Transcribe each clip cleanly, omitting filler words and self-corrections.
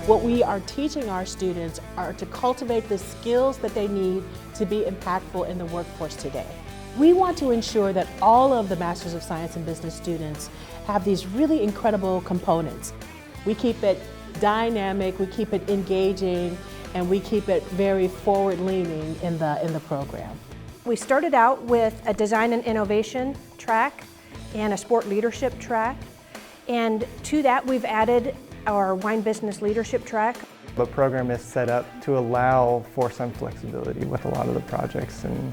What we are teaching our students are to cultivate the skills that they need to be impactful in the workforce today. We want to ensure that all of the Masters of Science in Business students have these really incredible components. We keep it dynamic, we keep it engaging, and we keep it very forward-leaning in the program. We started out with a design and innovation track and a sport leadership track. And to that, we've added our wine business leadership track. The program is set up to allow for some flexibility with a lot of the projects and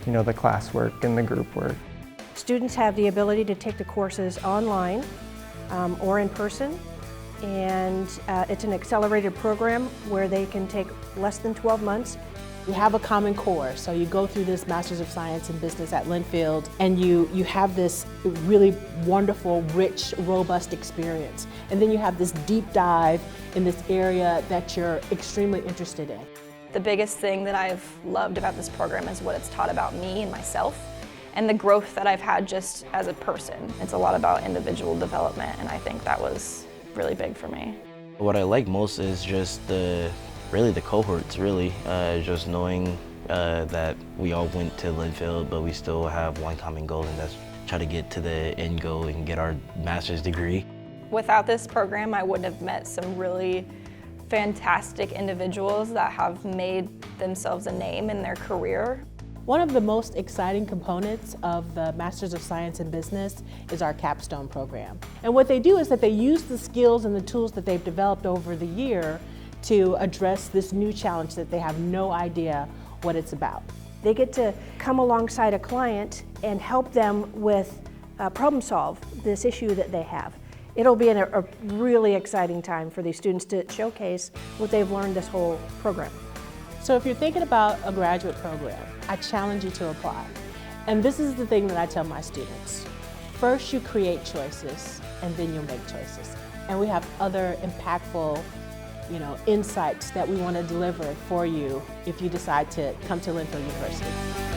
the classwork and the group work. Students have the ability to take the courses online or in person. And it's an accelerated program where they can take less than 12 months. You have a common core, so you go through this Masters of Science in Business at Linfield, and you have this really wonderful, rich, robust experience. And then you have this deep dive in this area that you're extremely interested in. The biggest thing that I've loved about this program is what it's taught about me and myself, and the growth that I've had just as a person. It's a lot about individual development, and I think that was really big for me. What I like most is just the cohorts, just knowing that we all went to Linfield, but we still have one common goal, and that's try to get to the end goal and get our master's degree. Without this program, I wouldn't have met some really fantastic individuals that have made themselves a name in their career. One of the most exciting components of the Masters of Science in Business is our capstone program. And what they do is that they use the skills and the tools that they've developed over the year to address this new challenge that they have no idea what it's about. They get to come alongside a client and help them with problem solve this issue that they have. It'll be a really exciting time for these students to showcase what they've learned this whole program. So if you're thinking about a graduate program, I challenge you to apply. And this is the thing that I tell my students. First you create choices, and then you'll make choices. And we have other impactful insights that we want to deliver for you if you decide to come to Linfield University.